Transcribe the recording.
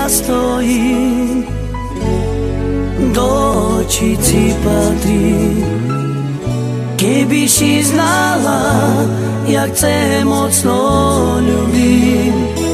stojí, do očí ti patrí. Keby si znala, jak te mocno ľubím,